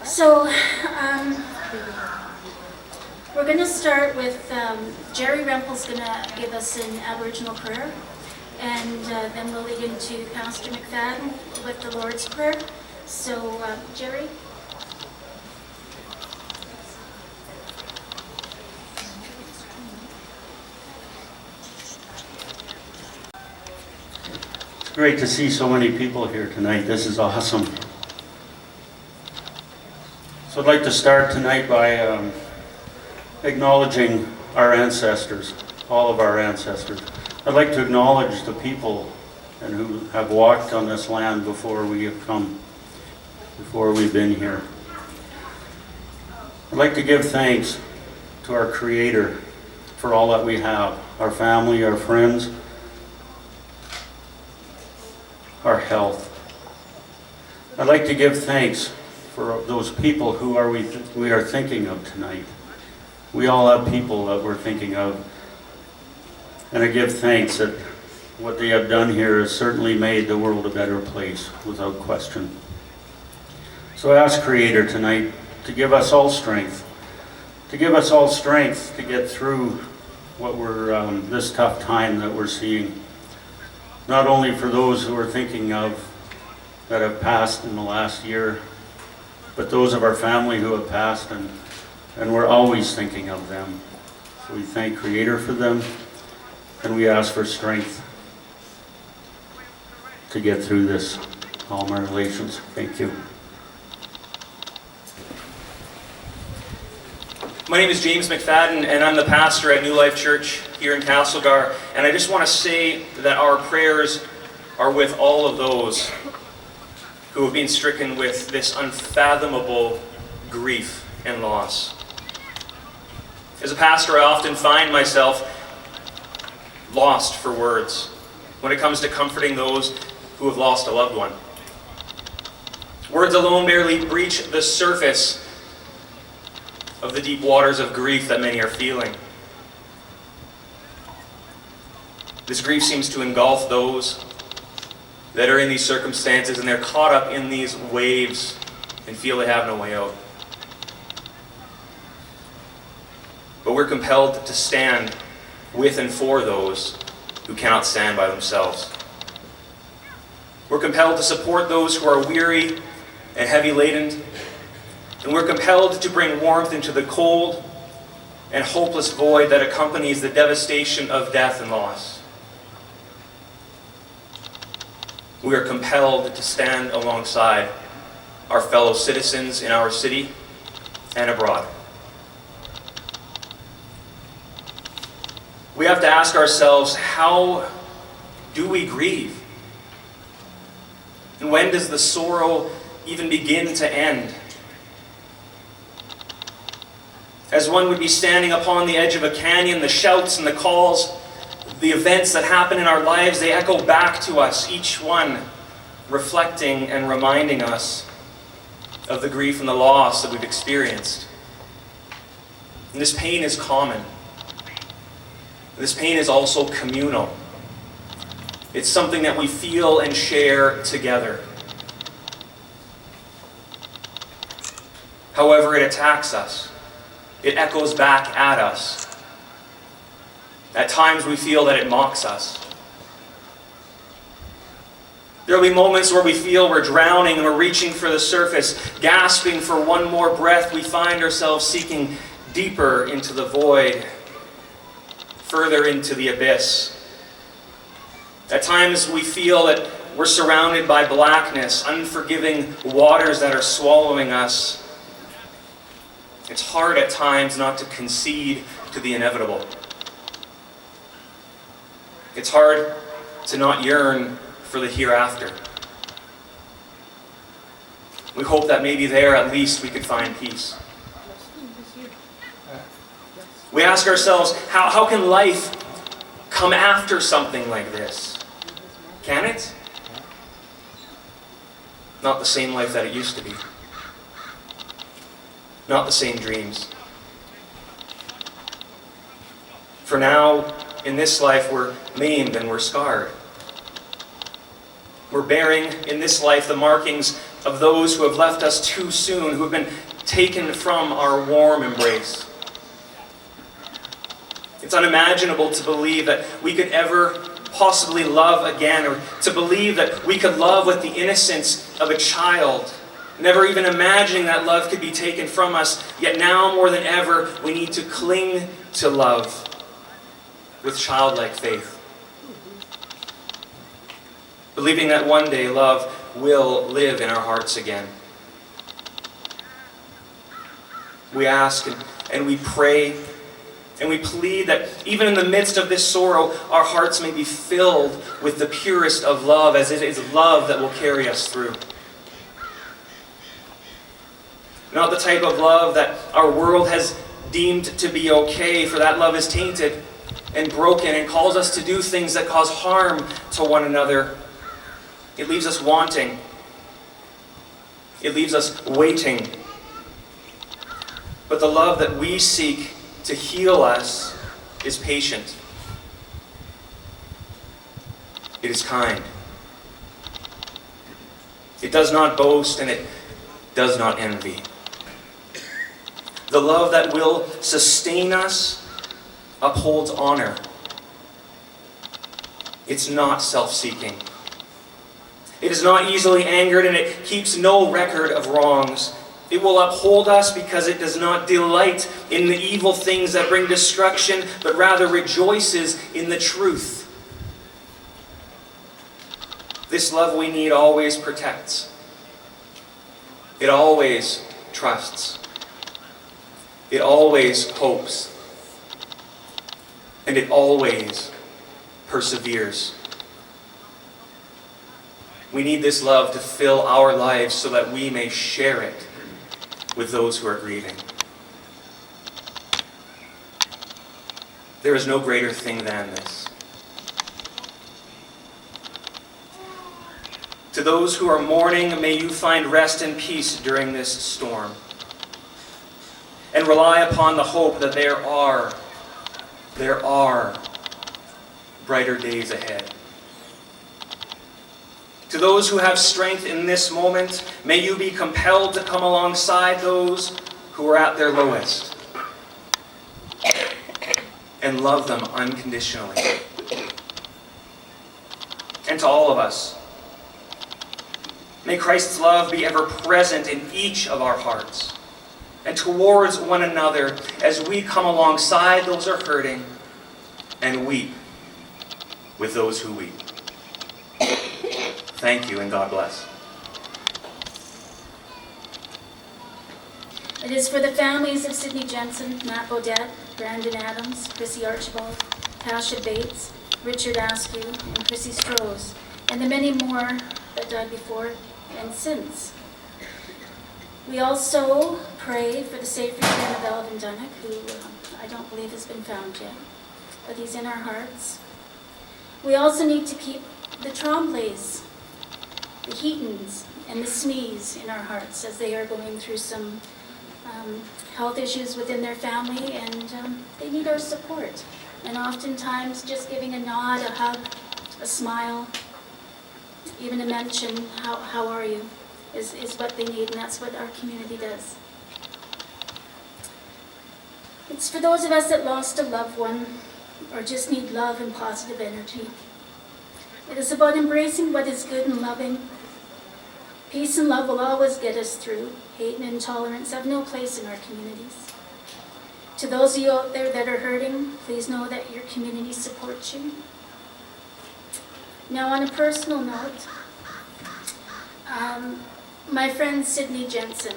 So, we're going to start with Jerry Rempel's going to give us an Aboriginal prayer, and then we'll lead into Pastor McFadden with the Lord's Prayer. So, Jerry? It's great to see so many people here tonight. This is awesome. So I'd like to start tonight by acknowledging our ancestors, all of our ancestors. I'd like to acknowledge the people and who have walked on this land before we have come, before we've been here. I'd like to give thanks to our Creator for all that we have, our family, our friends, our health. I'd like to give thanks for those people who we are thinking of tonight. We all have people that we're thinking of. And I give thanks that what they have done here has certainly made the world a better place, without question. So I ask Creator tonight to give us all strength, to get through what we're, this tough time that we're seeing. Not only for those who we're thinking of that have passed in the last year, but those of our family who have passed, and we're always thinking of them. So we thank Creator for them, and we ask for strength to get through this, all my relations. Thank you. My name is James McFadden, and I'm the pastor at New Life Church here in Castlegar. And I just want to say that our prayers are with all of those who have been stricken with this unfathomable grief and loss. As a pastor, I often find myself lost for words when it comes to comforting those who have lost a loved one. Words alone barely breach the surface of the deep waters of grief that many are feeling. This grief seems to engulf those that are in these circumstances, and they're caught up in these waves and feel they have no way out. But we're compelled to stand with and for those who cannot stand by themselves. We're compelled to support those who are weary and heavy laden, and we're compelled to bring warmth into the cold and hopeless void that accompanies the devastation of death and loss. We are compelled to stand alongside our fellow citizens in our city and abroad. We have to ask ourselves, how do we grieve? And when does the sorrow even begin to end? As one would be standing upon the edge of a canyon, the shouts and the calls, the events that happen in our lives, they echo back to us, each one reflecting and reminding us of the grief and the loss that we've experienced. And this pain is common. This pain is also communal. It's something that we feel and share together. However, it attacks us. It echoes back at us. At times we feel that it mocks us. There will be moments where we feel we're drowning and we're reaching for the surface, gasping for one more breath. We find ourselves seeking deeper into the void, further into the abyss. At times we feel that we're surrounded by blackness, unforgiving waters that are swallowing us. It's hard at times not to concede to the inevitable. It's hard to not yearn for the hereafter. We hope that maybe there at least we could find peace. We ask ourselves, how can life come after something like this? Can it? Not the same life that it used to be. Not the same dreams. For now, in this life, we're maimed and we're scarred. We're bearing in this life the markings of those who have left us too soon, who have been taken from our warm embrace. It's unimaginable to believe that we could ever possibly love again, or to believe that we could love with the innocence of a child, never even imagining that love could be taken from us. Yet now more than ever, we need to cling to love with childlike faith, believing that one day love will live in our hearts again. We ask and we pray and we plead that even in the midst of this sorrow, our hearts may be filled with the purest of love, as it is love that will carry us through. Not the type of love that our world has deemed to be okay, for that love is tainted and broken and calls us to do things that cause harm to one another. It leaves us wanting. It leaves us waiting. But the love that we seek to heal us is patient. It is kind. It does not boast and it does not envy. The love that will sustain us upholds honor. It's not self-seeking. It is not easily angered, and it keeps no record of wrongs. It will uphold us because it does not delight in the evil things that bring destruction, but rather rejoices in the truth. This love we need always protects. It always trusts. It always hopes. And it always perseveres. We need this love to fill our lives so that we may share it with those who are grieving. There is no greater thing than this. To those who are mourning, may you find rest and peace during this storm. And rely upon the hope that there are brighter days ahead. To those who have strength in this moment, may you be compelled to come alongside those who are at their lowest and love them unconditionally. And to all of us, may Christ's love be ever present in each of our hearts and towards one another as we come alongside those who are hurting and weep with those who weep. Thank you and God bless. It is for the families of Sydney Jensen, Matt Beaudet, Brandon Adams, Chrissy Archibald, Tasha Bates, Richard Askew, and Chrissy Stroes, and the many more that died before and since. We also pray for the safe return of Alvin Dunic, who I don't believe has been found yet, but he's in our hearts. We also need to keep the Tremblays, the Heatons, and the Smees in our hearts as they are going through some health issues within their family, and they need our support. And oftentimes just giving a nod, a hug, a smile, even a mention, how are you, is what they need, and that's what our community does. It's for those of us that lost a loved one or just need love and positive energy. It is about embracing what is good and loving. Peace and love will always get us through. Hate and intolerance have no place in our communities. To those of you out there that are hurting, please know that your community supports you. Now, on a personal note, my friend Sydney Jensen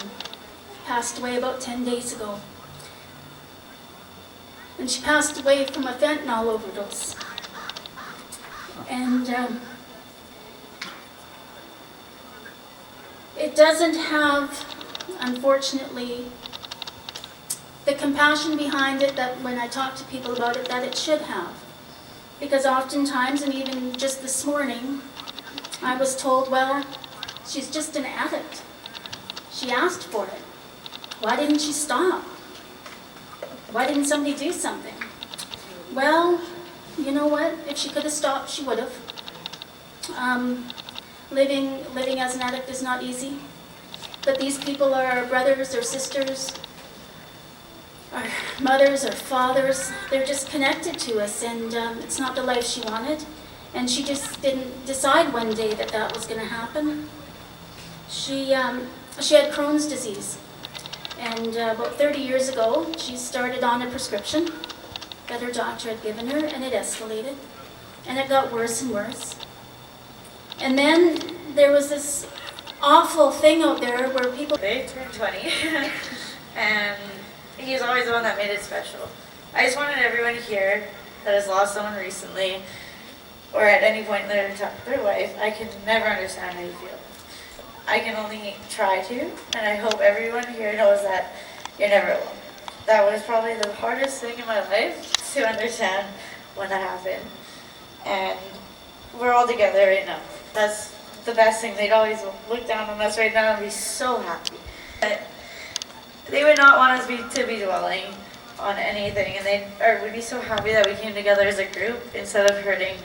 passed away about 10 days ago. And she passed away from a fentanyl overdose. And it doesn't have, unfortunately, the compassion behind it that when I talk to people about it, that it should have. Because oftentimes, and even just this morning, I was told, well, she's just an addict. She asked for it. Why didn't she stop? Why didn't somebody do something? Well, you know what? If she could have stopped, she would have. Living as an addict is not easy. But these people are our brothers, our sisters, our mothers, our fathers. They're just connected to us, and it's not the life she wanted. And she just didn't decide one day that that was going to happen. She had Crohn's disease, and about 30 years ago, she started on a prescription that her doctor had given her, and it escalated, and it got worse and worse. And then there was this awful thing out there where people... They turned 20, and he's always the one that made it special. I just wanted everyone here that has lost someone recently, or at any point in their life, I can never understand how you feel. I can only try to, and I hope everyone here knows that you're never alone. That was probably the hardest thing in my life to understand when that happened. And we're all together right now. That's the best thing. They'd always look down on us right now and be so happy. But they would not want us to be dwelling on anything, and they would be so happy that we came together as a group instead of hurting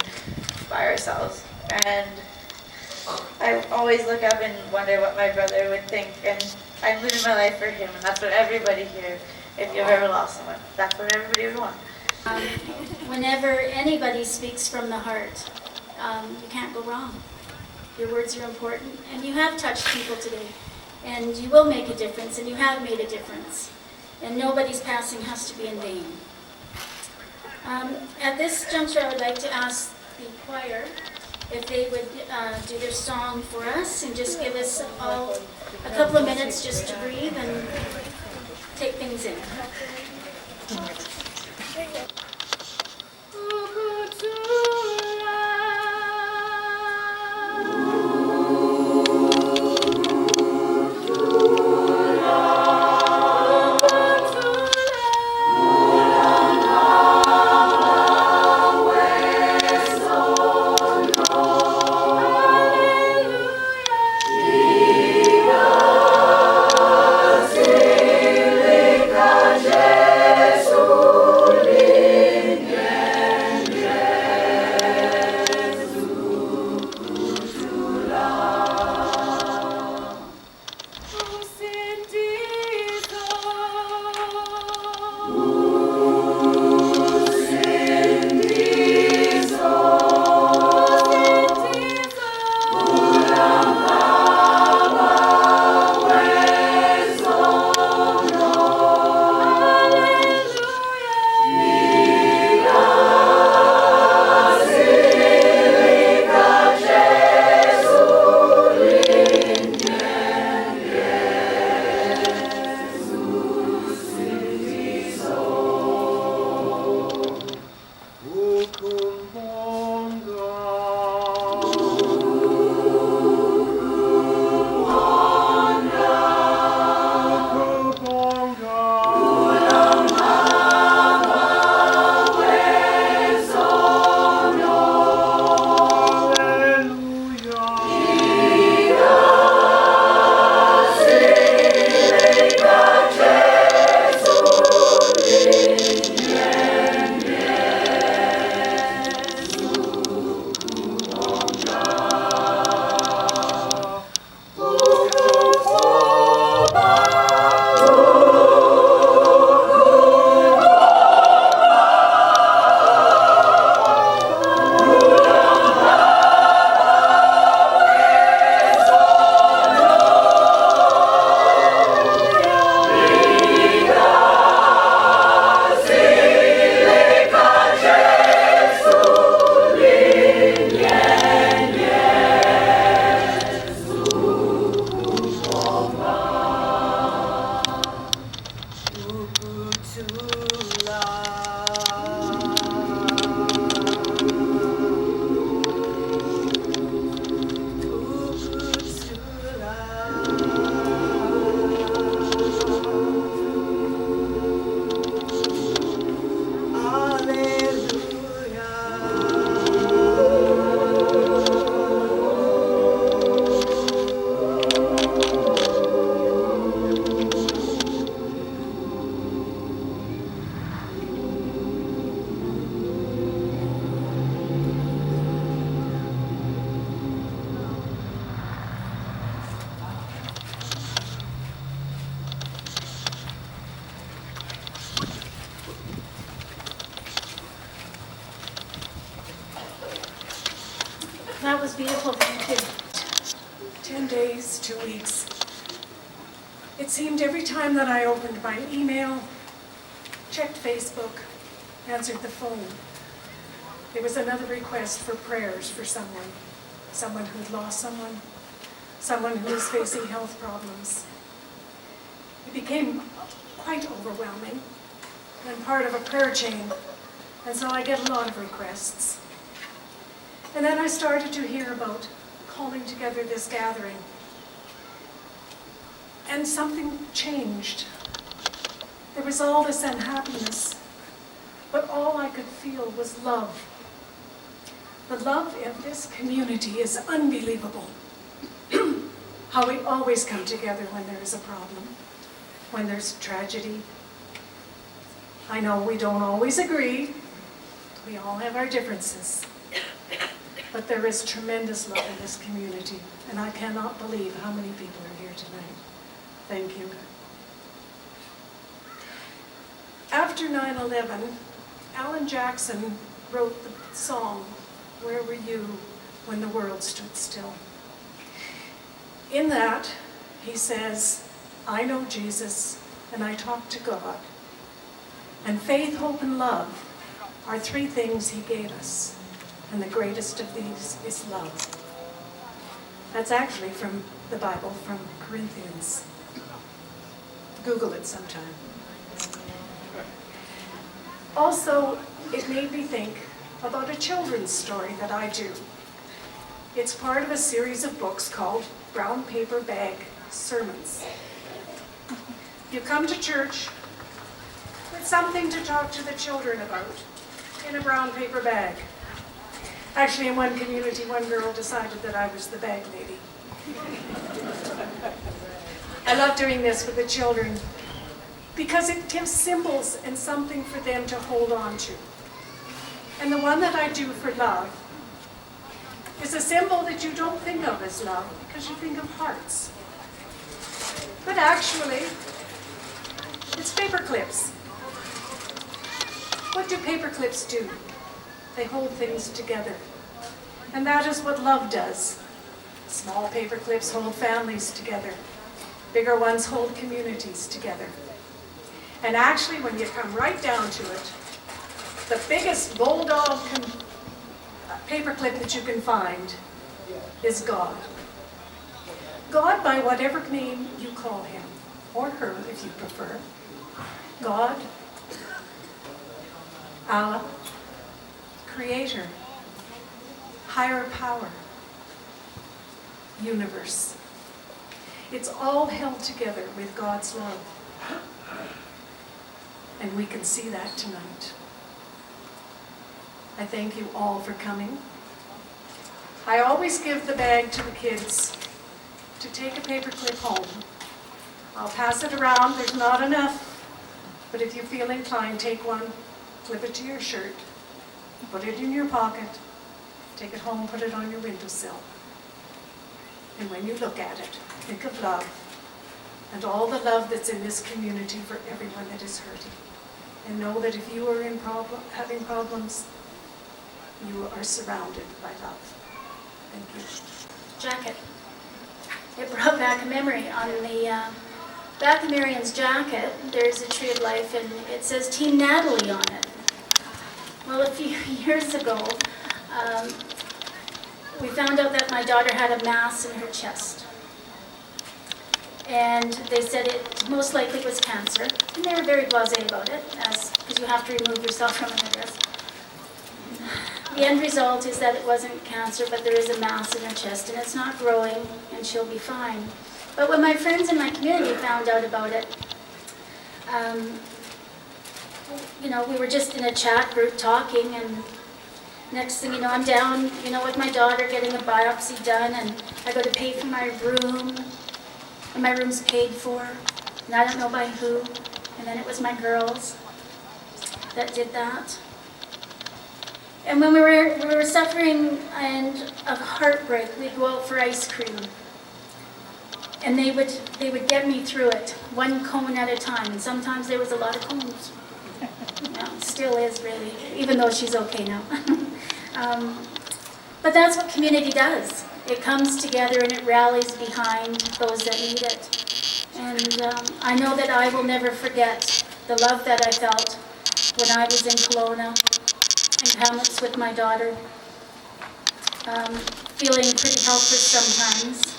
by ourselves. And I always look up and wonder what my brother would think, and I'm living my life for him, and that's what everybody here, if you've ever lost someone, that's what everybody would want. Whenever anybody speaks from the heart, you can't go wrong. Your words are important, and you have touched people today, and you will make a difference, and you have made a difference, and nobody's passing has to be in vain. At this juncture, I would like to ask the choir if they would do their song for us and just give us all a couple of minutes just to breathe and take things in. Yeah. That was beautiful, thank you. 10 days, 2 weeks. It seemed every time that I opened my email, checked Facebook, answered the phone, there was another request for prayers for someone who'd lost someone who was facing health problems. It became quite overwhelming and part of a prayer chain, and so I get a lot of requests. And then I started to hear about calling together this gathering. And something changed. There was all this unhappiness, but all I could feel was love. The love in this community is unbelievable. How we always come together when there is a problem, when there's tragedy. I know we don't always agree. We all have our differences. But there is tremendous love in this community, and I cannot believe how many people are here tonight. Thank you. After 9/11, Alan Jackson wrote the song, "Where Were You When the World Stood Still?" In that, he says, "I know Jesus, and I talk to God. And faith, hope, and love are 3 things he gave us. And the greatest of these is love." That's actually from the Bible, from Corinthians. Google it sometime. Also, it made me think about a children's story that I do. It's part of a series of books called Brown Paper Bag Sermons. You come to church with something to talk to the children about in a brown paper bag. Actually, in one community, one girl decided that I was the bag lady. I love doing this with the children because it gives symbols and something for them to hold on to. And the one that I do for love is a symbol that you don't think of as love because you think of hearts. But actually, it's paper clips. What do paper clips do? They hold things together. And that is what love does. Small paper clips hold families together. Bigger ones hold communities together. And actually, when you come right down to it, the biggest bulldog paper clip that you can find is God. God, by whatever name you call him, or her if you prefer. God, Allah, Creator, higher power, universe. It's all held together with God's love. And we can see that tonight. I thank you all for coming. I always give the bag to the kids to take a paper clip home. I'll pass it around, there's not enough, but if you feel inclined, take one, clip it to your shirt, put it in your pocket, take it home, put it on your windowsill. And when you look at it, think of love and all the love that's in this community for everyone that is hurting. And know that if you are having problems, you are surrounded by love. Thank you. Jacket. It brought back a memory. On the back of Marion's jacket, there's a tree of life, and it says Team Natalie on it. Well, a few years ago, we found out that my daughter had a mass in her chest. And they said it most likely was cancer. And they were very blasé about it, because you have to remove yourself from an address. The end result is that it wasn't cancer, but there is a mass in her chest, and it's not growing, and she'll be fine. But when my friends in my community found out about it, we were just in a chat group talking, and next thing you know, I'm down, with my daughter getting a biopsy done, and I go to pay for my room, and my room's paid for, and I don't know by who, and then it was my girls that did that. And when we were suffering and of heartbreak, we'd go out for ice cream, and they would get me through it, one cone at a time, and sometimes there was a lot of cones. Still is really, even though she's okay now. But that's what community does. It comes together and it rallies behind those that need it. And I know that I will never forget the love that I felt when I was in Kelowna and Kamloops with my daughter, feeling pretty helpless sometimes.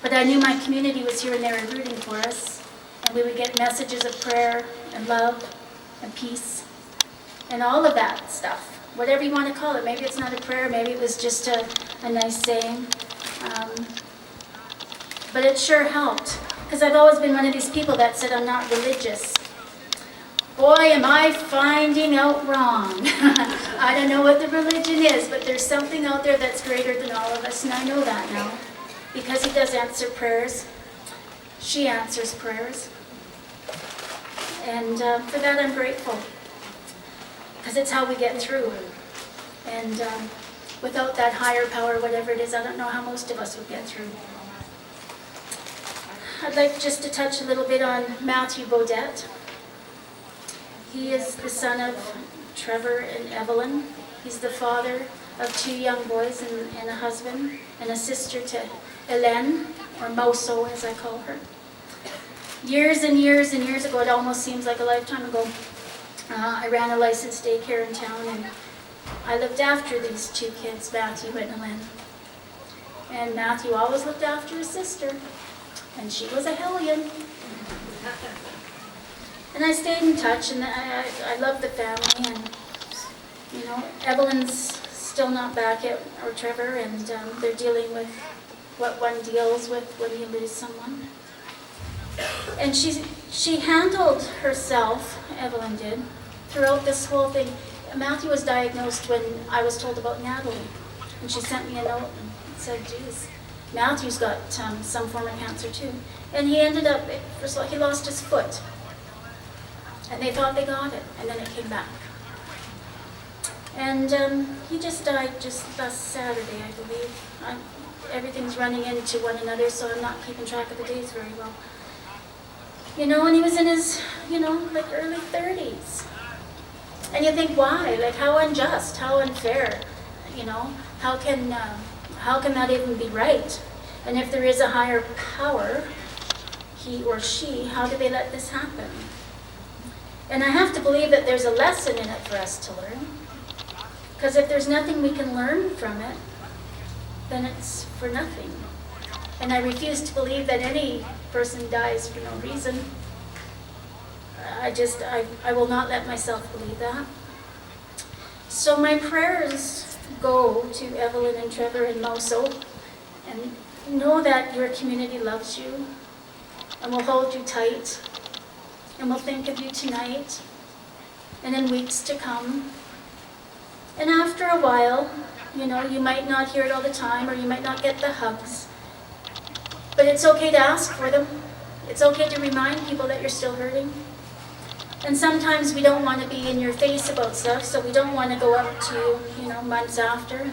But I knew my community was here and they were rooting for us. And we would get messages of prayer and love and peace and all of that stuff. Whatever you want to call it. Maybe it's not a prayer, maybe it was just a nice saying. But it sure helped. Because I've always been one of these people that said I'm not religious. Boy, am I finding out wrong. I don't know what the religion is, but there's something out there that's greater than all of us, and I know that now. Because he does answer prayers. She answers prayers. And for that I'm grateful. Because it's how we get through. And without that higher power, whatever it is, I don't know how most of us would get through. I'd like just to touch a little bit on Matthew Beaudet. He is the son of Trevor and Evelyn. He's the father of 2 young boys and a husband, and a sister to Hélène, or Moso as I call her. Years and years and years ago, it almost seems like a lifetime ago, I ran a licensed daycare in town, and I looked after these 2 kids, Matthew and Hélène. And Matthew always looked after his sister, and she was a hellion. And I stayed in touch, and I love the family, and, you know, Evelyn's still not back yet, or Trevor, and they're dealing with what one deals with when you lose someone. And she handled herself, Evelyn did, throughout this whole thing. Matthew was diagnosed when I was told about Natalie, and she sent me a note and said, geez, Matthew's got some form of cancer too. And he ended up, first of all, he lost his foot. And they thought they got it, and then it came back. And he just died just last Saturday, I believe. Everything's running into one another, so I'm not keeping track of the days very well. You know, and he was in his, you know, like early 30s. And you think, why? Like, how unjust, how unfair, you know? How can that even be right? And if there is a higher power, he or she, how do they let this happen? And I have to believe that there's a lesson in it for us to learn. Because if there's nothing we can learn from it, then it's for nothing. And I refuse to believe that any person dies for no reason. I will not let myself believe that. So my prayers go to Evelyn and Trevor and Moso, and know that your community loves you and will hold you tight and will think of you tonight and in weeks to come. And after a while, you know, you might not hear it all the time, or you might not get the hugs, but it's okay to ask for them. It's okay to remind people that you're still hurting. And sometimes we don't want to be in your face about stuff, so we don't want to go up to you, you know, months after and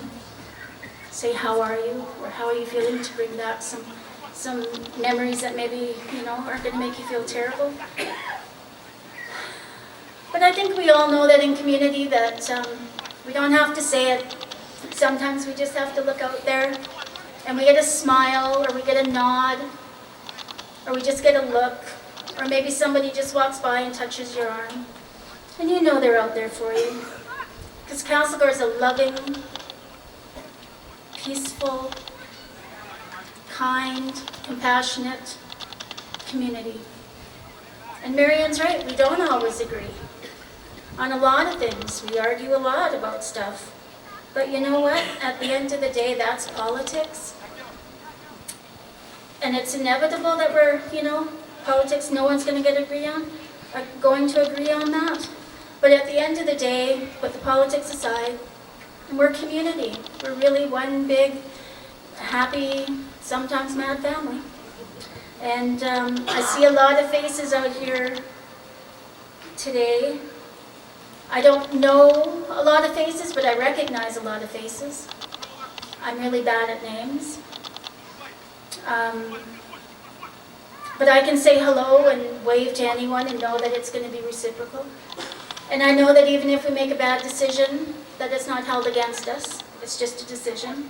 say, how are you, or how are you feeling, to bring back some memories that maybe, you know, are going to make you feel terrible. But I think we all know that in community that we don't have to say it. Sometimes we just have to look out there and we get a smile, or we get a nod, or we just get a look, or maybe somebody just walks by and touches your arm. And you know they're out there for you. Because Castlegar is a loving, peaceful, kind, compassionate community. And Marianne's right, we don't always agree on a lot of things. We argue a lot about stuff. But you know what? At the end of the day, that's politics. And it's inevitable that we're, you know, politics, no one's going to agree on that. But at the end of the day, put the politics aside, and we're community. We're really one big, happy, sometimes mad family. And I see a lot of faces out here today. I don't know a lot of faces, but I recognize a lot of faces. I'm really bad at names. But I can say hello and wave to anyone and know that it's going to be reciprocal. And I know that even if we make a bad decision, that it's not held against us. It's just a decision.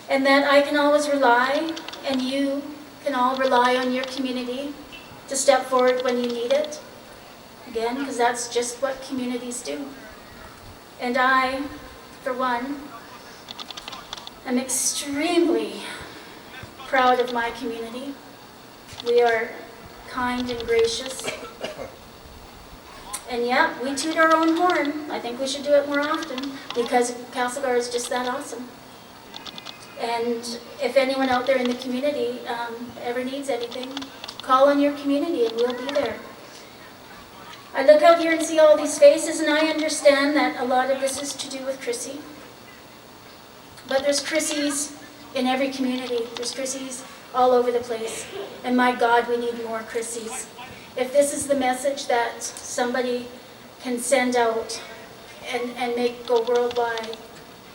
And that I can always rely, and you can all rely on your community to step forward when you need it. Again, because that's just what communities do. And I, for one, am extremely proud of my community. We are kind and gracious. And yeah, we toot our own horn. I think we should do it more often because Castlegar is just that awesome. And if anyone out there in the community ever needs anything, call on your community and we'll be there. I look out here and see all these faces, and I understand that a lot of this is to do with Chrissy. But there's Chrissys in every community. There's Chrissys all over the place. And my God, we need more Chrissys. If this is the message that somebody can send out and make go worldwide,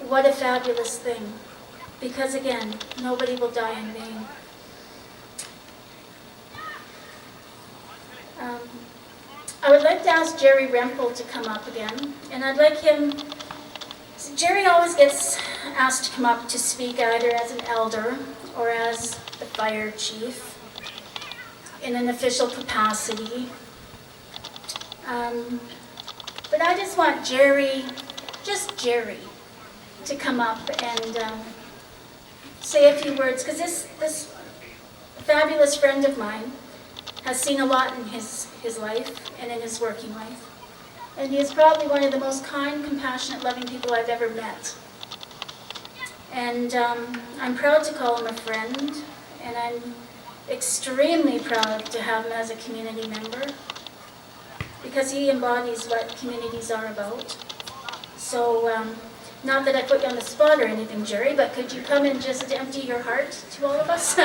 what a fabulous thing. Because again, nobody will die in vain. I would like to ask Jerry Rempel to come up again, and I'd like him, Jerry always gets asked to come up to speak either as an elder or as the fire chief in an official capacity. But I just want Jerry, just Jerry, to come up and say a few words, because this fabulous friend of mine has seen a lot in his life and in his working life. And he is probably one of the most kind, compassionate, loving people I've ever met. And I'm proud to call him a friend, and I'm extremely proud to have him as a community member, because he embodies what communities are about. So, not that I put you on the spot or anything, Jerry, but could you come and just empty your heart to all of us? A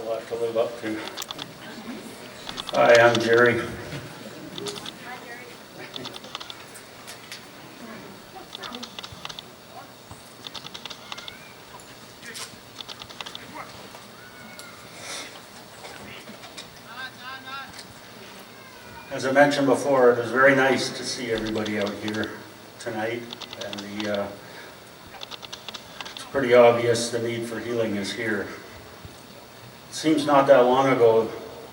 lot to live up to. Hi, I'm Jerry. As I mentioned before, it was very nice to see everybody out here tonight, and it's pretty obvious the need for healing is here. It seems not that long ago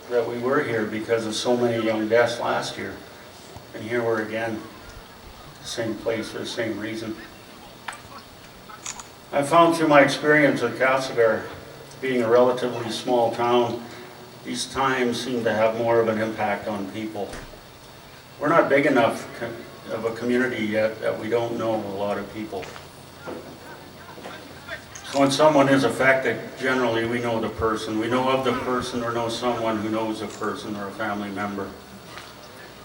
that we were here because of so many young deaths last year, and here we're again, the same place for the same reason. I found through my experience with Castlegar, being a relatively small town, these times seem to have more of an impact on people. We're not big enough of a community yet that we don't know a lot of people. So when someone is affected, generally we know the person. We know of the person or know someone who knows a person or a family member.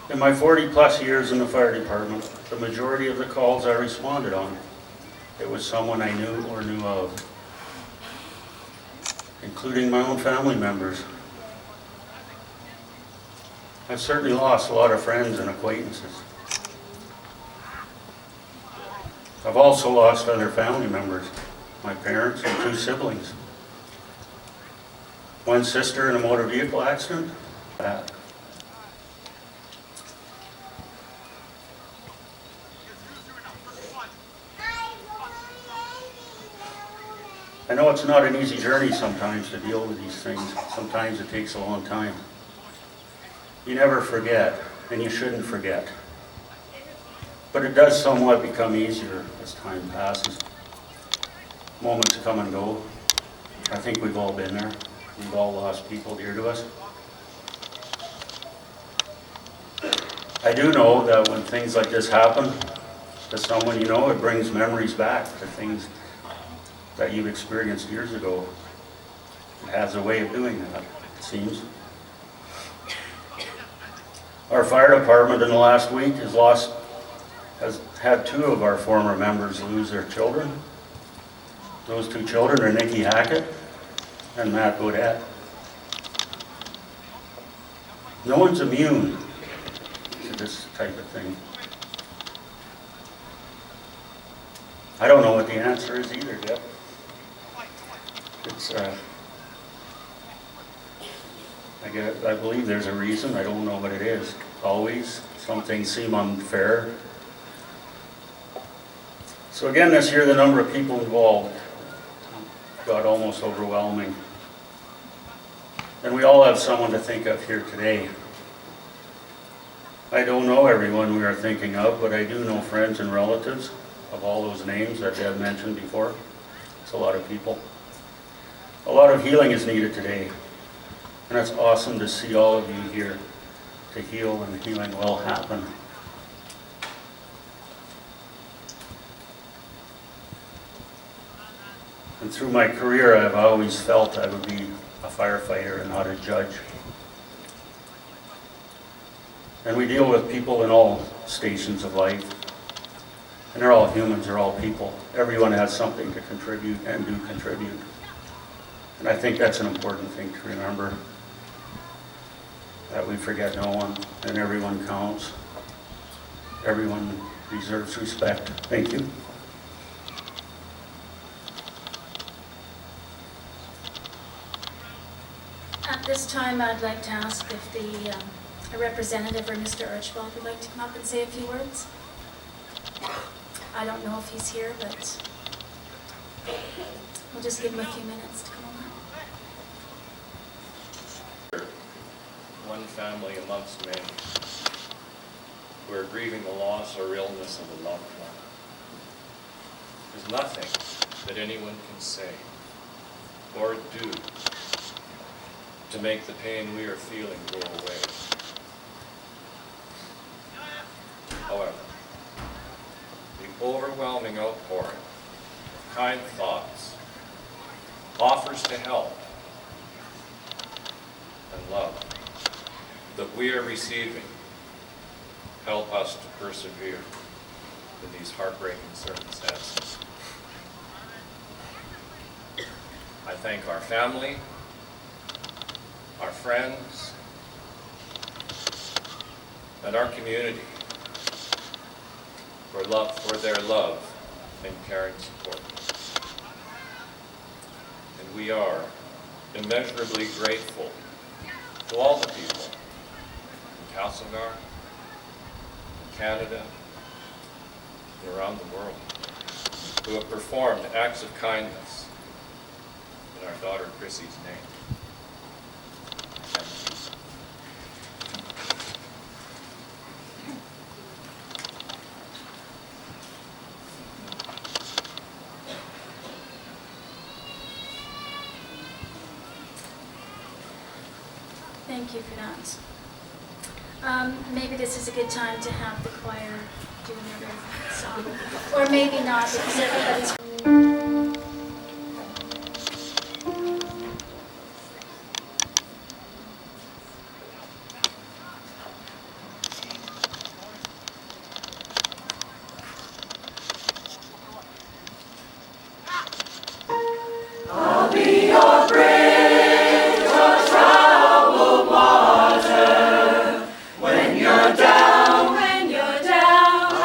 In my 40 plus years in the fire department, the majority of the calls I responded on, it was someone I knew or knew of, including my own family members. I've certainly lost a lot of friends and acquaintances. I've also lost other family members, my parents and 2 siblings. One sister in a motor vehicle accident. I know it's not an easy journey sometimes to deal with these things. Sometimes it takes a long time. You never forget, and you shouldn't forget. But it does somewhat become easier as time passes. Moments come and go. I think we've all been there. We've all lost people dear to us. I do know that when things like this happen to someone you know, it brings memories back to things that you've experienced years ago. It has a way of doing that, it seems. Our fire department in the last week has had 2 of our former members lose their children. Those 2 children are Nikki Hackett and Matt Beaudet. No one's immune to this type of thing. I don't know what the answer is either, Deb. I believe there's a reason. I don't know what it is. Always, some things seem unfair. So again, this year, the number of people involved got almost overwhelming. And we all have someone to think of here today. I don't know everyone we are thinking of, but I do know friends and relatives of all those names that Deb mentioned before. It's a lot of people. A lot of healing is needed today. And it's awesome to see all of you here to heal, and healing will happen. And through my career, I've always felt I would be a firefighter and not a judge. And we deal with people in all stations of life. And they're all humans, they're all people. Everyone has something to contribute and do contribute. And I think that's an important thing to remember. That we forget no one, and everyone counts. Everyone deserves respect. Thank you. At this time, I'd like to ask if a representative or Mr. Archibald would like to come up and say a few words. I don't know if he's here, but we'll just give him a few minutes to come over. One family amongst many who are grieving the loss or illness of a loved one. There's nothing that anyone can say or do to make the pain we are feeling go away. However, the overwhelming outpouring of kind thoughts, offers to help, and love that we are receiving help us to persevere in these heartbreaking circumstances. I thank our family, our friends, and our community for their love and caring support. And we are immeasurably grateful to all the people in Castlegar, in Canada, and around the world who have performed acts of kindness in our daughter Chrissy's name. Thank you. Thank you for that. Maybe this is a good time to have the choir do another song. Or maybe not, because everybody's... When you're down,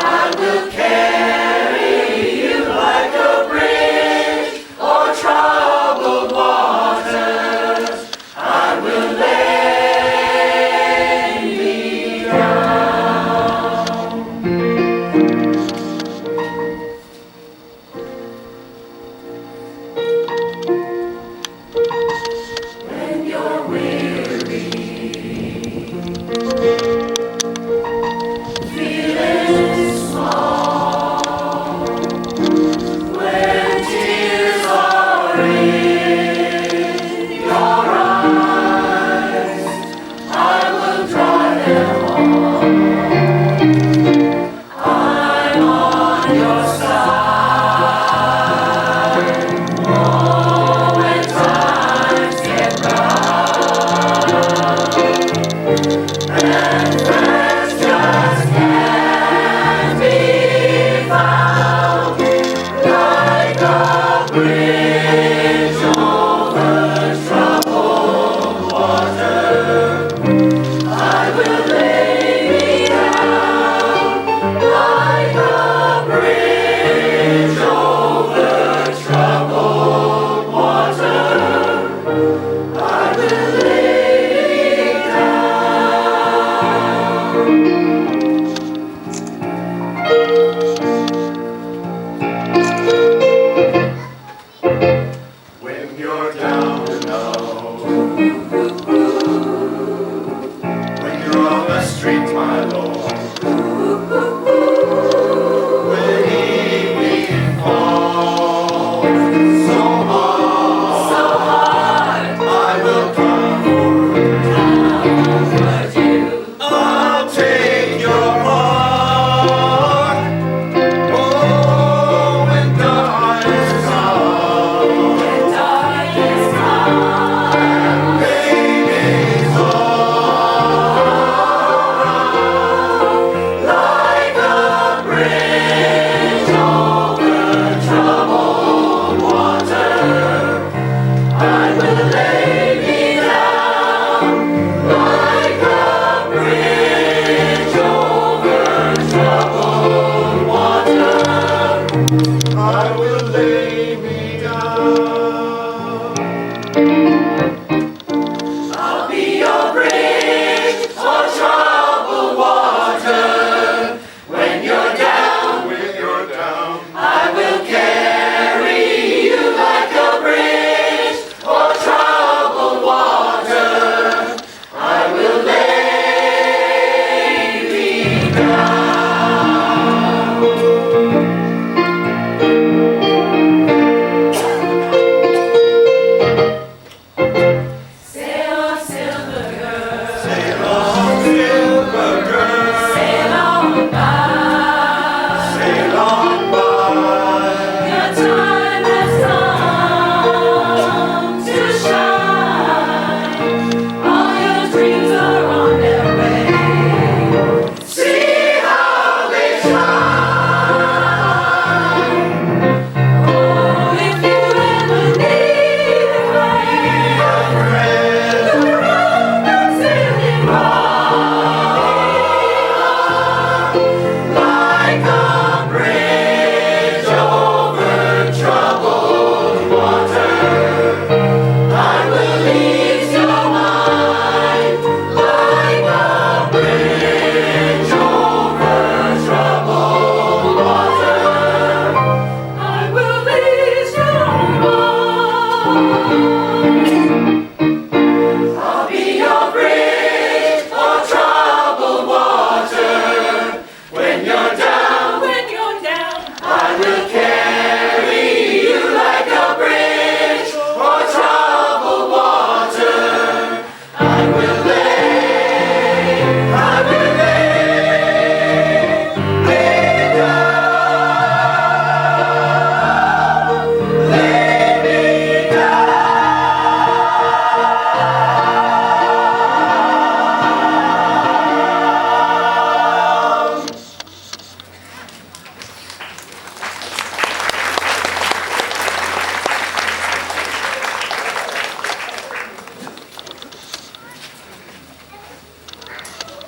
I will carry you like a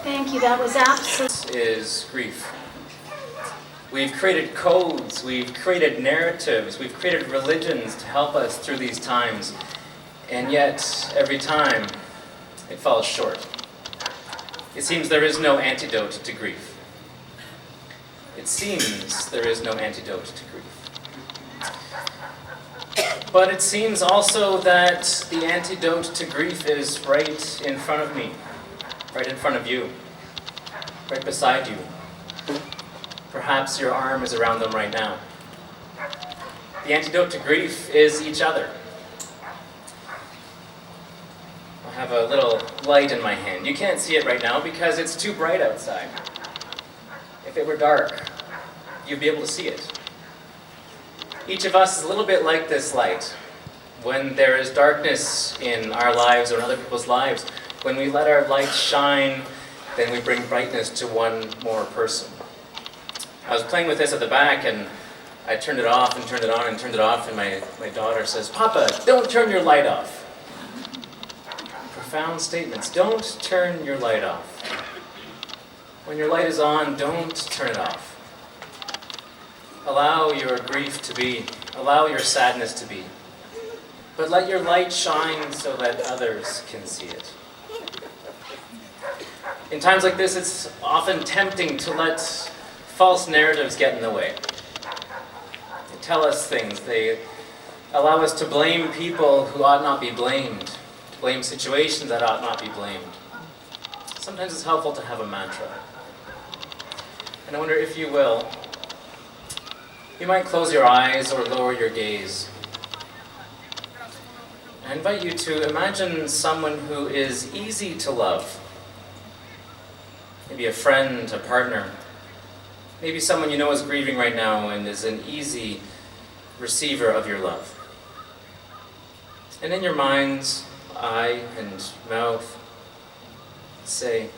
Thank you, that was absolutely... Is grief. We've created codes, we've created narratives, we've created religions to help us through these times, and yet, every time, it falls short. It seems there is no antidote to grief. It seems there is no antidote to grief. But it seems also that the antidote to grief is right in front of me, right in front of you, right beside you. Perhaps your arm is around them right now. The antidote to grief is each other. I have a little light in my hand. You can't see it right now because it's too bright outside. If it were dark, you'd be able to see it. Each of us is a little bit like this light. When there is darkness in our lives or in other people's lives, when we let our light shine, then we bring brightness to one more person. I was playing with this at the back, and I turned it off and turned it on and turned it off, and my daughter says, "Papa, don't turn your light off." Profound statements. Don't turn your light off. When your light is on, don't turn it off. Allow your grief to be. Allow your sadness to be. but let your light shine so that others can see it. In times like this, it's often tempting to let false narratives get in the way. They tell us things. They allow us to blame people who ought not be blamed, blame situations that ought not be blamed. Sometimes it's helpful to have a mantra. And I wonder if you will, you might close your eyes or lower your gaze. I invite you to imagine someone who is easy to love. Maybe a friend, a partner. Maybe someone you know is grieving right now and is an easy receiver of your love. And in your mind's eye and mouth, say,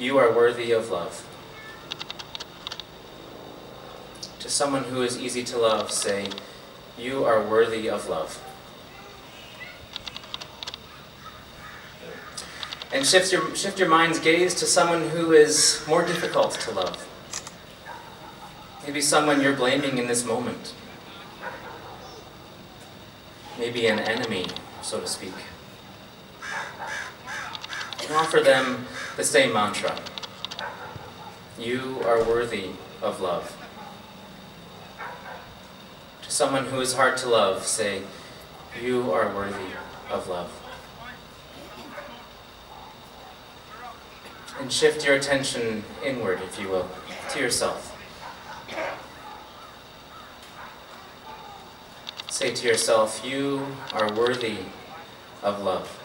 you are worthy of love. To someone who is easy to love, say, you are worthy of love. And shift your mind's gaze to someone who is more difficult to love. Maybe someone you're blaming in this moment. Maybe an enemy, so to speak. And offer them the same mantra. You are worthy of love. To someone who is hard to love, say, you are worthy of love. And shift your attention inward, if you will, to yourself. Say to yourself, you are worthy of love.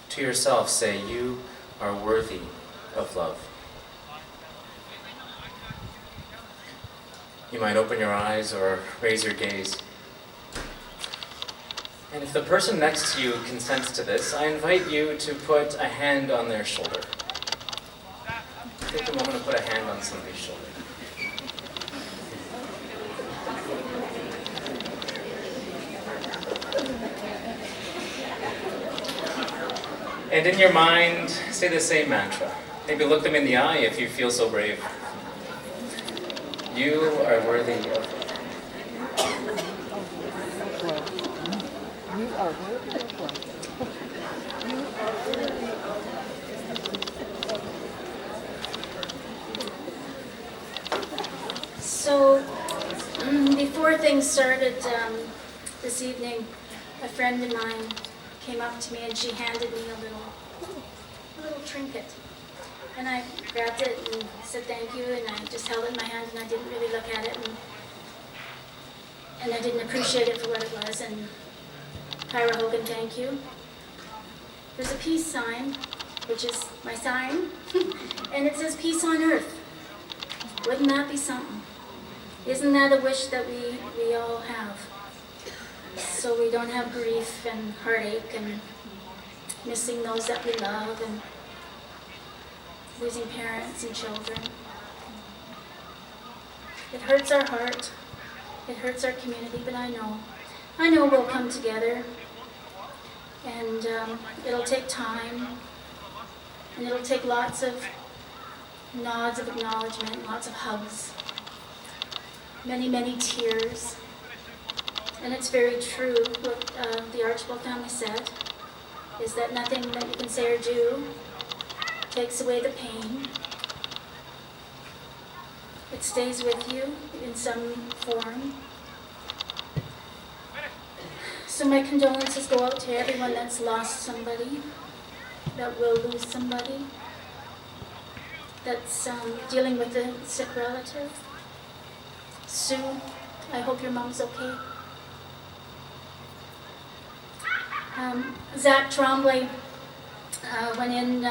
To yourself, say, you are worthy of love. You might open your eyes or raise your gaze. And if the person next to you consents to this, I invite you to put a hand on their shoulder. Take a moment to put a hand on somebody's shoulder. And in your mind, say the same mantra. Maybe look them in the eye if you feel so brave. You are worthy of love. You are worthy of love. So, before things started this evening, a friend of mine came up to me and she handed me a little trinket. And I grabbed it and said thank you, and I just held it in my hand and I didn't really look at it, and I didn't appreciate it for what it was. And Kyra Hogan, thank you. There's a peace sign, which is my sign, and it says peace on earth. Wouldn't that be something? Isn't that a wish that we all have? So we don't have grief and heartache and missing those that we love and losing parents and children. It hurts our heart. It hurts our community, but I know we'll come together, and it'll take time, and it'll take lots of nods of acknowledgement, lots of hugs, many, many tears. And it's very true what the Archibald family said, is that nothing that you can say or do takes away the pain. It stays with you in some form. So my condolences go out to everyone that's lost somebody, that will lose somebody, that's dealing with a sick relative. Sue, I hope your mom's okay. Zach Trombley went in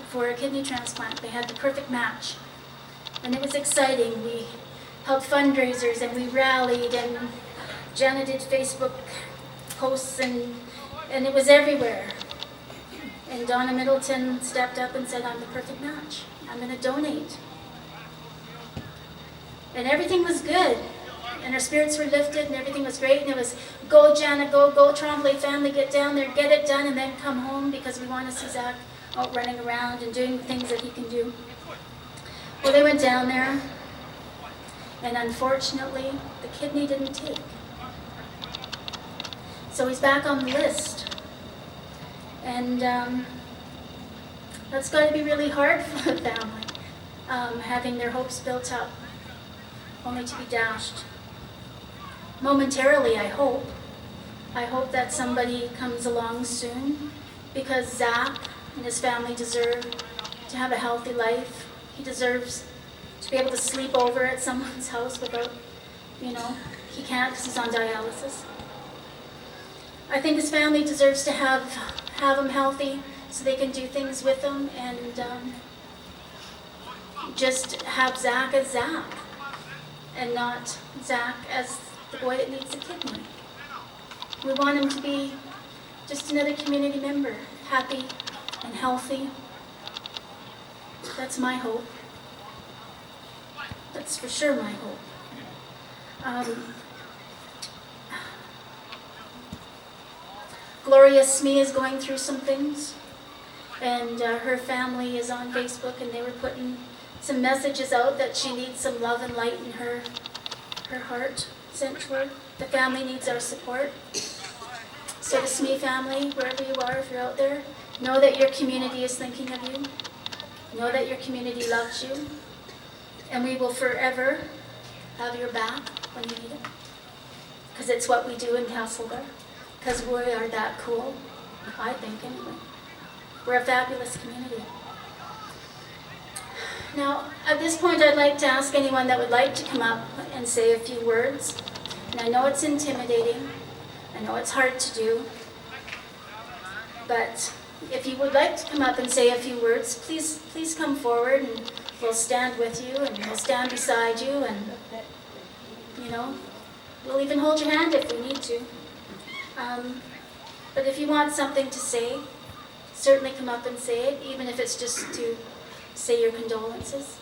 for a kidney transplant. They had the perfect match. And it was exciting. We held fundraisers and we rallied, and Jenna did Facebook posts, and it was everywhere. And Donna Middleton stepped up and said, I'm the perfect match. I'm going to donate. And everything was good. And our spirits were lifted and everything was great. And it was, go Jana, go Trombley family, get down there, get it done, and then come home, because we want to see Zach out running around and doing the things that he can do. Well, they went down there, and unfortunately, the kidney didn't take. So he's back on the list. And that's got to be really hard for the family, having their hopes built up, only to be dashed. Momentarily, I hope. I hope that somebody comes along soon, because Zach and his family deserve to have a healthy life. He deserves to be able to sleep over at someone's house without, he can't because he's on dialysis. I think his family deserves to have him healthy so they can do things with him, and just have Zach as Zach and not Zach as the boy that needs a kidney. We want him to be just another community member, happy and healthy. That's my hope. That's for sure my hope. Gloria Smee is going through some things, and her family is on Facebook, and they were putting some messages out that she needs some love and light in her heart sent to her. The family needs our support. So the Smee family, wherever you are, if you're out there, know that your community is thinking of you. Know that your community loves you. And we will forever have your back when you need it. Because it's what we do in Castlegar. Because we are that cool, I think anyway. We're a fabulous community. Now, at this point, I'd like to ask anyone that would like to come up and say a few words. And I know it's intimidating. I know it's hard to do. But if you would like to come up and say a few words, please come forward, and we'll stand with you, and we'll stand beside you, and we'll even hold your hand if we need to. But if you want something to say, certainly come up and say it, even if it's just to say your condolences.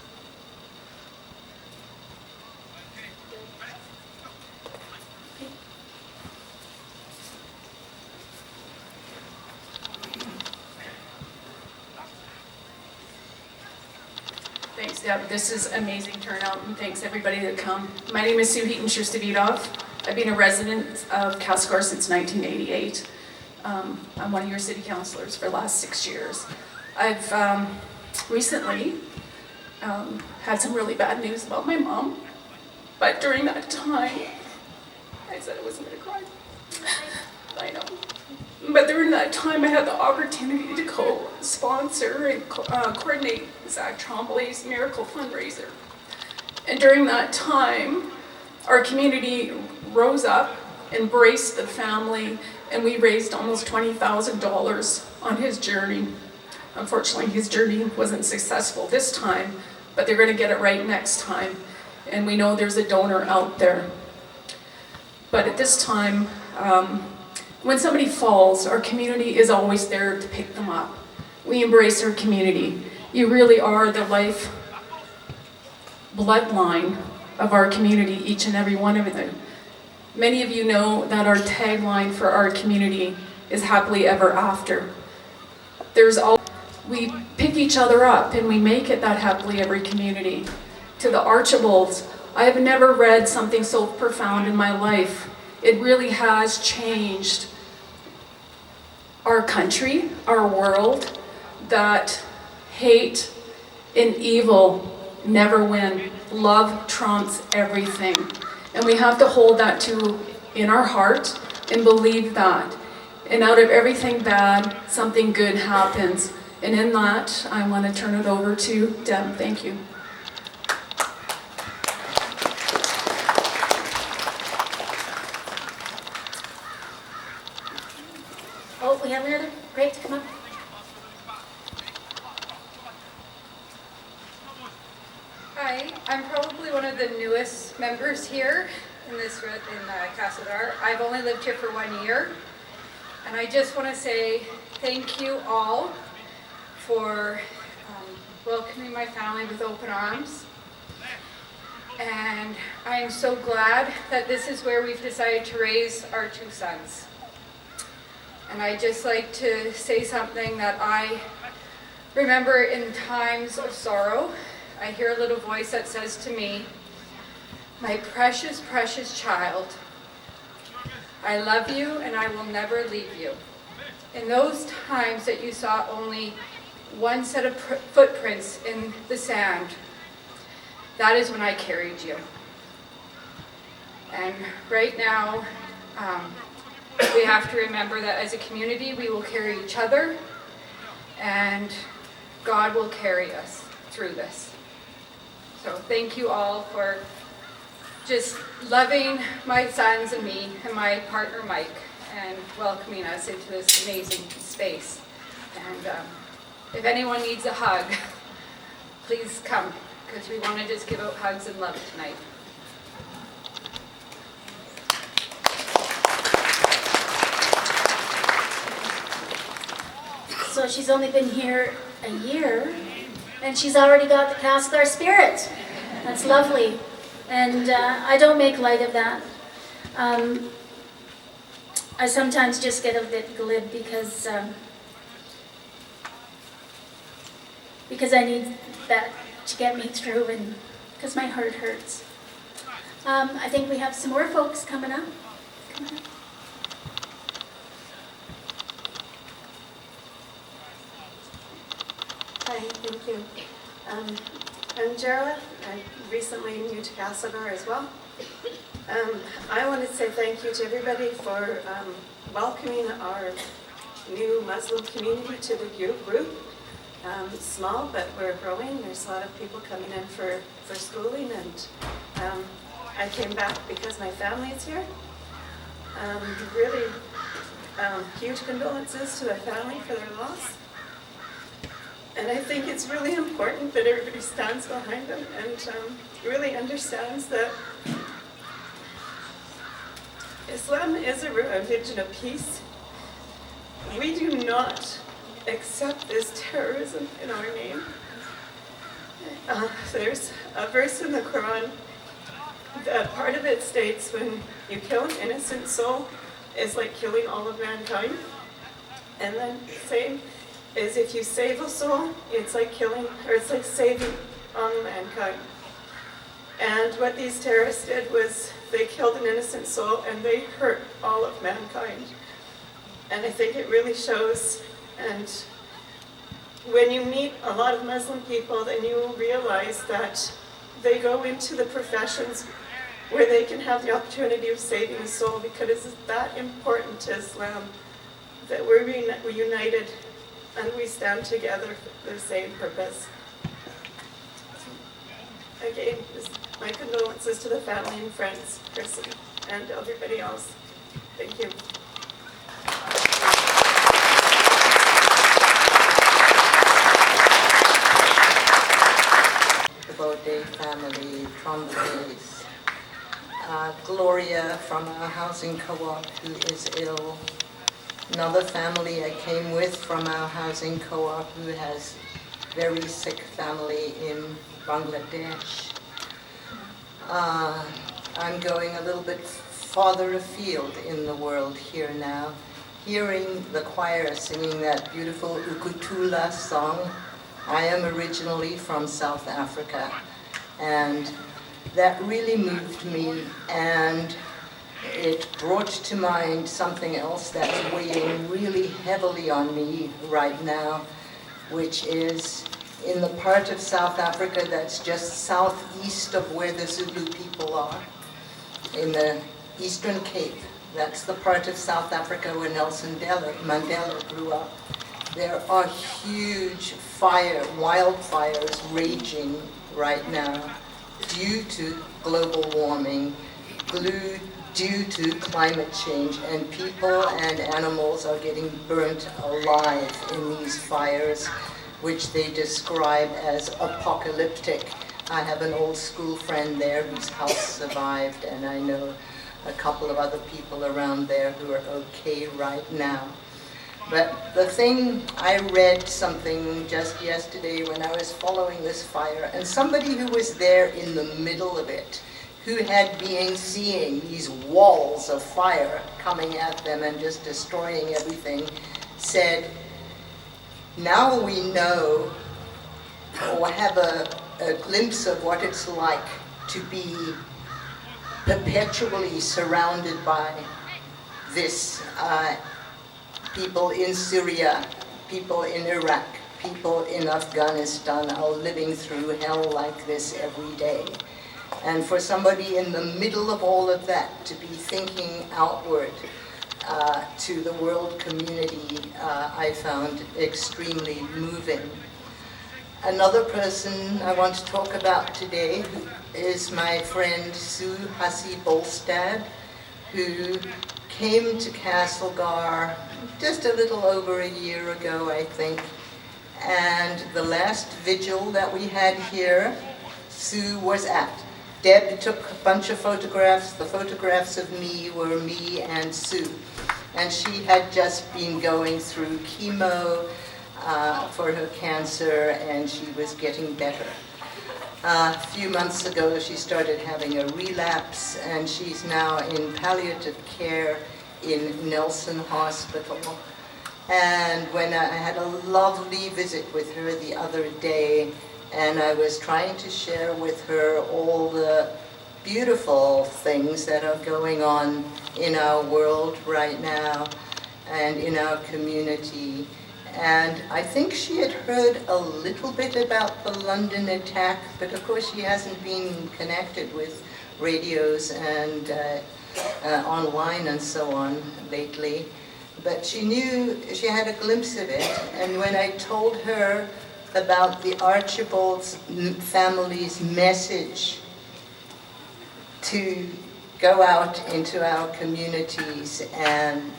Thanks, Deb. This is amazing turnout, and thanks everybody that come. My name is Sue Heaton-Schuster-Beaudet. I've been a resident of Castlegar since 1988. I'm one of your city councillors for the last 6 years. I've recently had some really bad news about my mom, but during that time, I said I wasn't going to cry. I know. But during that time, I had the opportunity to co-sponsor and coordinate Zach Tremblay's Miracle fundraiser. And during that time, our community rose up, embraced the family, and we raised almost $20,000 on his journey. Unfortunately, his journey wasn't successful this time, but they're going to get it right next time. And we know there's a donor out there. But at this time, when somebody falls, our community is always there to pick them up. We embrace our community. You really are the life bloodline of our community, each and every one of them. Many of you know that our tagline for our community is happily ever after. We pick each other up and we make it that happily ever community. To the Archibalds, I have never read something so profound in my life. It really has changed our country, our world, that hate and evil never win. Love trumps everything. And we have to hold that in our heart and believe that. And out of everything bad, something good happens. And in that, I want to turn it over to Deb. Thank you. Oh, we have another? Great, to come up. Hi, I'm probably one of the newest members here in Castlegar. I've only lived here for 1 year, and I just want to say thank you all for welcoming my family with open arms. And I am so glad that this is where we've decided to raise our 2 sons. And I'd just like to say something that I remember in times of sorrow. I hear a little voice that says to me, my precious, precious child, I love you and I will never leave you. In those times that you saw only one set of footprints in the sand, that is when I carried you. And right now, we have to remember that as a community, we will carry each other, and God will carry us through this. So thank you all for just loving my sons and me and my partner Mike and welcoming us into this amazing space. And if anyone needs a hug, please come, because we want to just give out hugs and love tonight. So she's only been here a year, and she's already got the Castlegar spirit. That's lovely. And I don't make light of that. I sometimes just get a bit glib because I need that to get me through, and because my heart hurts. I think we have some more folks coming up. Come on. Hi, thank you. I'm Jera. I'm recently new to Castlegar as well. I want to say thank you to everybody for welcoming our new Muslim community to the group. It's small, but we're growing. There's a lot of people coming in for schooling, and I came back because my family is here. Really huge condolences to their family for their loss. And I think it's really important that everybody stands behind them and really understands that Islam is a religion of peace. We do not accept this terrorism in our name. There's a verse in the Quran that part of it states when you kill an innocent soul, it's like killing all of mankind. And then same is if you save a soul, it's like killing, or it's like saving all mankind. And what these terrorists did was they killed an innocent soul and they hurt all of mankind. And I think it really shows. And when you meet a lot of Muslim people, then you will realize that they go into the professions where they can have the opportunity of saving a soul, because it's that important to Islam that we're united and we stand together for the same purpose. Again, my condolences to the family and friends, Chrissy, and everybody else. Thank you. The Beaudet family, Trombley's, Gloria from our housing co-op who is ill. Another family I came with from our housing co-op who has very sick family in Bangladesh. I'm going a little bit farther afield in the world here now, hearing the choir singing that beautiful Ukutula song. I am originally from South Africa, and that really moved me, and it brought to mind something else that's weighing really heavily on me right now, which is in the part of South Africa that's just southeast of where the Zulu people are, in the Eastern Cape. That's the part of South Africa where Nelson Mandela grew up. There are huge wildfires raging right now due to global warming, due to climate change, and people and animals are getting burnt alive in these fires, which they describe as apocalyptic. I have an old school friend there whose house survived, and I know a couple of other people around there who are okay right now. But the thing, I read something just yesterday when I was following this fire, and somebody who was there in the middle of it, who had been seeing these walls of fire coming at them and just destroying everything, said, now we know, or have a glimpse of what it's like to be perpetually surrounded by this. People in Syria, people in Iraq, people in Afghanistan are living through hell like this every day. And for somebody in the middle of all of that to be thinking outward to the world community, I found extremely moving. Another person I want to talk about today is my friend Sue Hussey-Bolstad, who came to Castlegar just a little over a year ago, I think. And the last vigil that we had here, Sue was at. Deb took a bunch of photographs. The photographs of me were me and Sue. And she had just been going through chemo for her cancer, and she was getting better. A few months ago, she started having a relapse, and she's now in palliative care in Nelson Hospital. And when I had a lovely visit with her the other day, and I was trying to share with her all the beautiful things that are going on in our world right now and in our community. And I think she had heard a little bit about the London attack, but of course she hasn't been connected with radios and online and so on lately. But she knew, she had a glimpse of it, and when I told her about the Archibald family's message to go out into our communities and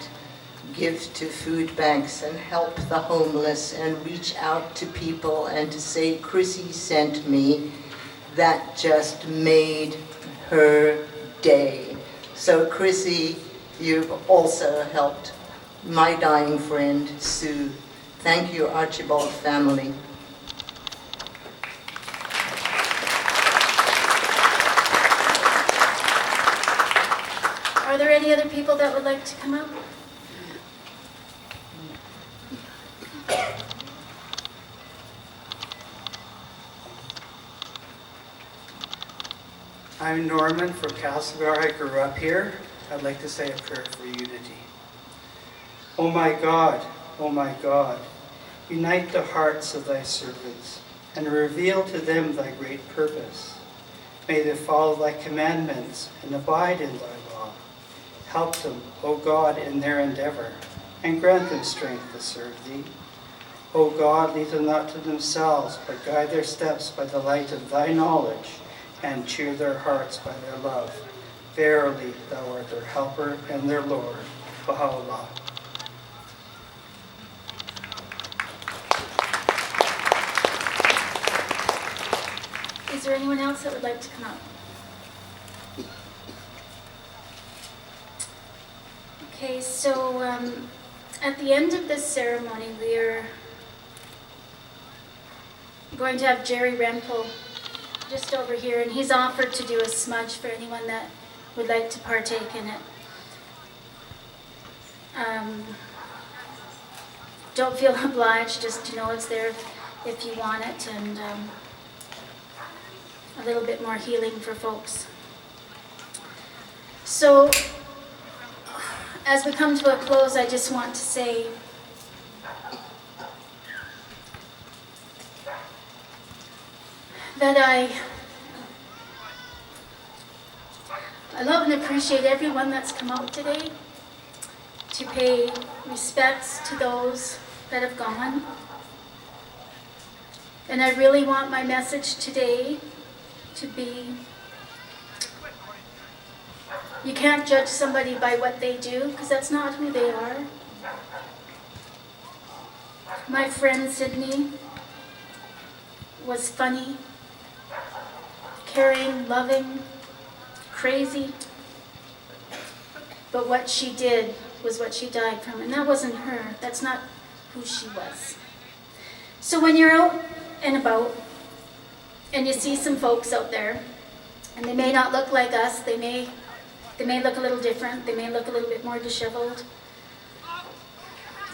give to food banks and help the homeless and reach out to people and to say, Chrissy sent me, that just made her day. So Chrissy, you've also helped my dying friend, Sue. Thank you, Archibald family. Are there any other people that would like to come up? I'm Norman from Castlegar. I grew up here. I'd like to say a prayer for unity. O my God, unite the hearts of thy servants and reveal to them thy great purpose. May they follow thy commandments and abide in thy law. Help them, O God, in their endeavor, and grant them strength to serve thee. O God, lead them not to themselves, but guide their steps by the light of thy knowledge, and cheer their hearts by their love. Verily, thou art their helper and their Lord. Baha'u'llah. Is there anyone else that would like to come up? Okay, so at the end of this ceremony, we are going to have Jerry Rempel just over here, and he's offered to do a smudge for anyone that would like to partake in it. Don't feel obliged, just to know it's there if you want it, and a little bit more healing for folks. So, as we come to a close, I just want to say that I love and appreciate everyone that's come out today to pay respects to those that have gone. And I really want my message today to be, you can't judge somebody by what they do, because that's not who they are. My friend Sydney was funny, caring, loving, crazy, but what she did was what she died from, and that wasn't her. That's not who she was. So when you're out and about, and you see some folks out there, and they may not look like us, they may look a little different, they may look a little bit more disheveled,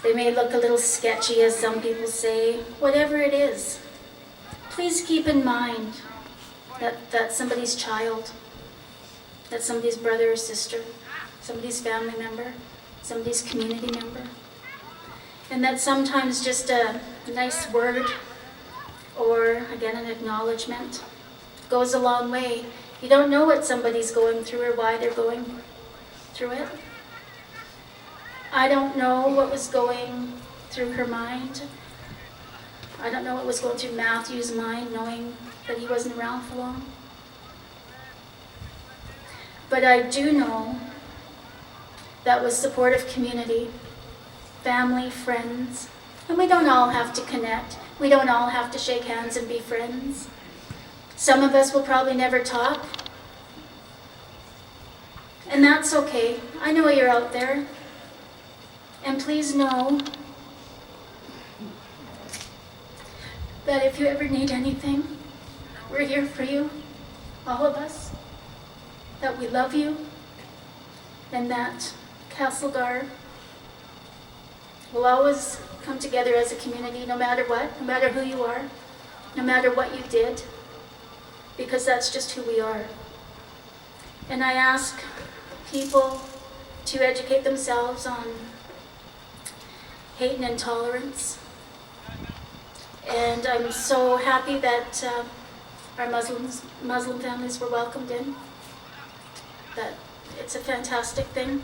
they may look a little sketchy, as some people say, whatever it is, please keep in mind that that's somebody's child. That's somebody's brother or sister, somebody's family member, somebody's community member. And that sometimes just a nice word or, again, an acknowledgement goes a long way. You don't know what somebody's going through or why they're going through it. I don't know what was going through her mind. I don't know what was going through Matthew's mind, knowing that he wasn't around for long. But I do know that was supportive community, family, friends, and we don't all have to connect. We don't all have to shake hands and be friends. Some of us will probably never talk, and that's okay. I know you're out there, and please know that if you ever need anything, we're here for you, all of us, that we love you, and that Castlegar will always come together as a community, no matter what, no matter who you are, no matter what you did, because that's just who we are. And I ask people to educate themselves on hate and intolerance. And I'm so happy that our Muslim families were welcomed in. That it's a fantastic thing.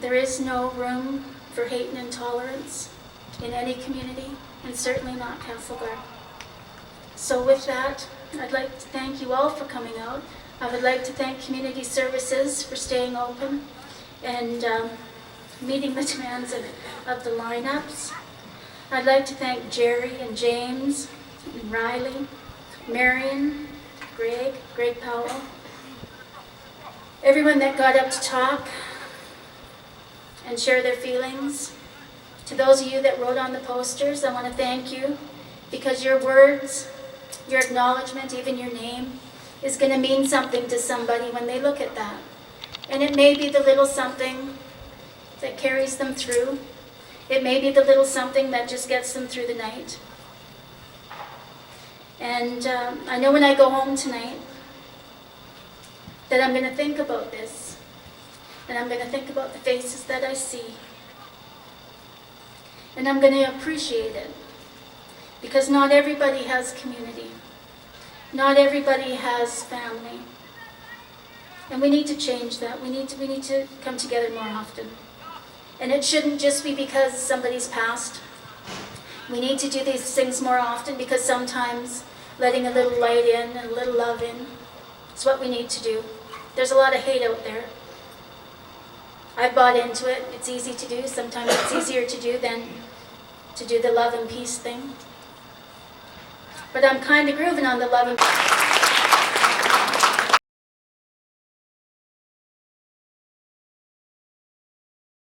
There is no room for hate and intolerance in any community, and certainly not Castlegar. So with that, I'd like to thank you all for coming out. I would like to thank Community Services for staying open and meeting the demands of the lineups. I'd like to thank Jerry and James and Riley, Marion, Greg Powell, everyone that got up to talk and share their feelings. To those of you that wrote on the posters, I want to thank you, because your words, your acknowledgement, even your name, is going to mean something to somebody when they look at that. And it may be the little something that carries them through. It may be the little something that just gets them through the night. And I know when I go home tonight that I'm going to think about this. And I'm going to think about the faces that I see. And I'm going to appreciate it. Because not everybody has community. Not everybody has family. And we need to change that. We need to come together more often. And it shouldn't just be because somebody's passed. We need to do these things more often, because sometimes letting a little light in and a little love in is what we need to do. There's a lot of hate out there. I bought into it. It's easy to do. Sometimes it's easier to do than to do the love and peace thing. But I'm kind of grooving on the love and peace.